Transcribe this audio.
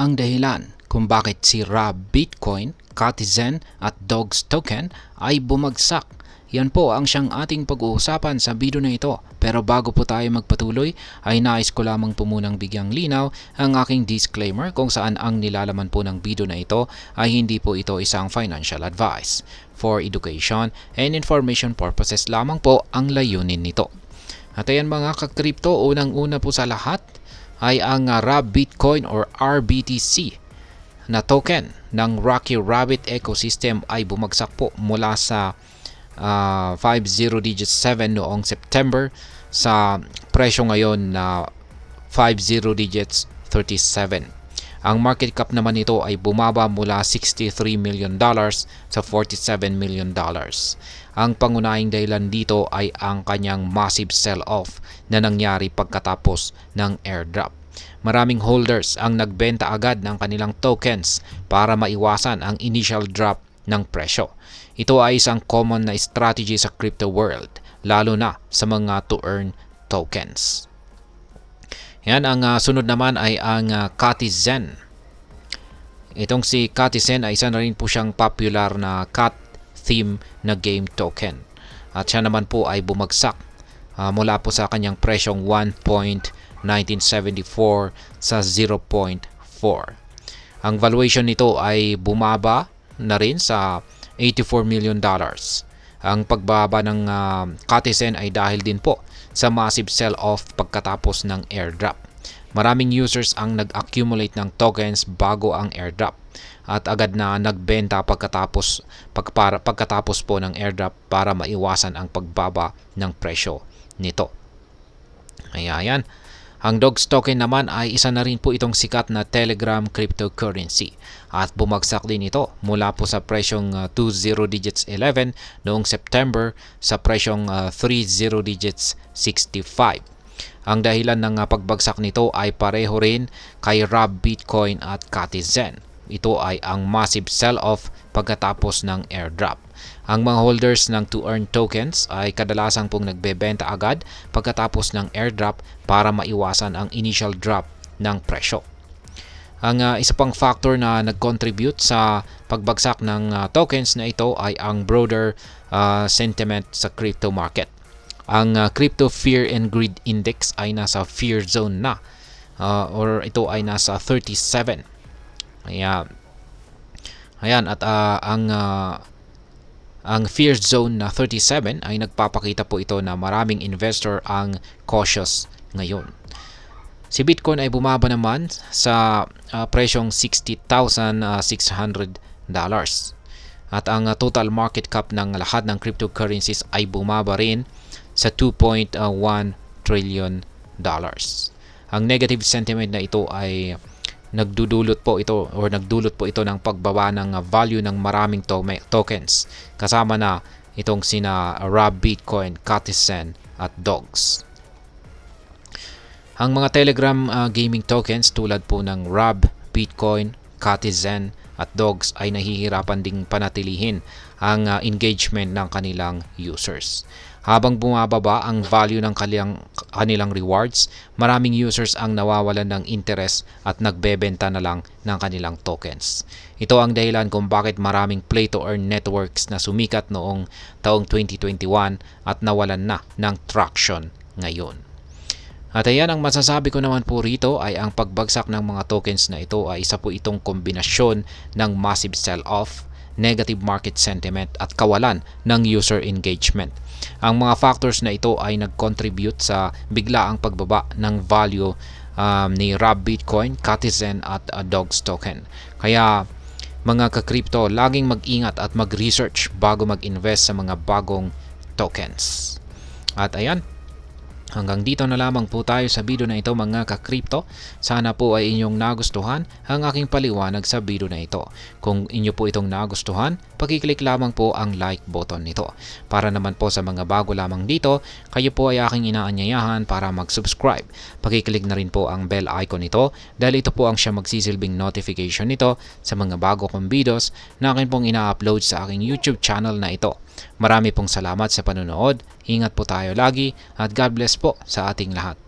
ang dahilan kung bakit si Rob Bitcoin, Katizen at Dogs Token ay bumagsak. Yan po ang siyang ating pag-uusapan sa video na ito. Pero bago po tayo magpatuloy ay nais ko lamang po munang bigyang linaw ang aking disclaimer kung saan ang nilalaman po ng video na ito ay hindi po ito isang financial advice. For education and information purposes lamang po ang layunin nito. At ayan mga ka-crypto, unang-una po sa lahat ay ang Rob Bitcoin or RBTC na token ng Rocky Rabbit ecosystem ay bumagsak po mula sa 50 digits 7 noong September sa presyo ngayon na 50 digits 37. Ang market cap naman nito ay bumaba mula $63 million sa $47 million. Ang pangunahing dahilan dito ay ang kanyang massive sell-off na nangyari pagkatapos ng airdrop. Maraming holders ang nagbenta agad ng kanilang tokens para maiwasan ang initial drop ng presyo. Ito ay isang common na strategy sa crypto world, lalo na sa mga to-earn tokens. Yan, ang sunod naman ay ang Katizen. Itong si Katizen ay isa na rin po siyang popular na cat theme na game token. At siya naman po ay bumagsak mula po sa kanyang presyong 1.1974 sa 0.4. Ang valuation nito ay bumaba na rin sa $84 million. Ang pagbaba ng Katizen ay dahil din po sa massive sell-off pagkatapos ng airdrop. Maraming users ang nag-accumulate ng tokens bago ang airdrop at agad na nagbenta pagkatapos po ng airdrop para maiwasan ang pagbaba ng presyo nito. Ayan. Ang Dogs token naman ay isa na rin po itong sikat na Telegram cryptocurrency at bumagsak din ito mula po sa presyong 20 digits 11 noong September sa presyong 30 digits 65. Ang dahilan ng pagbagsak nito ay pareho rin kay Rob Bitcoin at Katizen. Ito ay ang massive sell-off pagkatapos ng airdrop. Ang mga holders ng to-earn tokens ay kadalasang pong nagbebenta agad pagkatapos ng airdrop para maiwasan ang initial drop ng presyo. Ang isa pang factor na nag-contribute sa pagbagsak ng tokens na ito ay ang broader sentiment sa crypto market. Ang Crypto Fear and Greed Index ay nasa fear zone na or ito ay nasa 37. Ayan at ang fear zone na 37 ay nagpapakita po ito na maraming investor ang cautious ngayon. Si Bitcoin ay bumaba naman sa presyong $60,600 at ang total market cap ng lahat ng cryptocurrencies ay bumaba rin sa $2.1 trillion. Ang negative sentiment na ito ay nagdulot po ito ng pagbaba ng value ng maraming tokens kasama na itong sina Rob Bitcoin, Katizen at Dogs. Ang mga Telegram gaming tokens tulad po ng Rob Bitcoin, Katizen at Dogs ay nahihirapan ding panatilihin ang engagement ng kanilang users. Habang bumababa ang value ng kanilang rewards, maraming users ang nawawalan ng interest at nagbebenta na lang ng kanilang tokens. Ito ang dahilan kung bakit maraming play-to-earn networks na sumikat noong taong 2021 at nawalan na ng traction ngayon. At ayan, ang masasabi ko naman po rito ay ang pagbagsak ng mga tokens na ito ay isa po itong kombinasyon ng massive sell-off, negative market sentiment at kawalan ng user engagement. Ang mga factors na ito ay nag-contribute sa biglaang pagbaba ng value ni Rob Bitcoin, Katizen at Dogs token. Kaya mga ka-crypto, laging mag-ingat at mag-research bago mag-invest sa mga bagong tokens. At ayan, hanggang dito na lamang po tayo sa video na ito mga ka-crypto. Sana po ay inyong nagustuhan ang aking paliwanag sa video na ito. Kung inyo po itong nagustuhan, pakiclick lamang po ang like button nito. Para naman po sa mga bago lamang dito, kayo po ay aking inaanyayahan para mag-subscribe. Pakiclick na rin po ang bell icon nito dahil ito po ang siya magsisilbing notification nito sa mga bago kong videos na akin pong ina-upload sa aking YouTube channel na ito. Marami pong salamat sa panonood. Ingat po tayo lagi at God bless po sa ating lahat.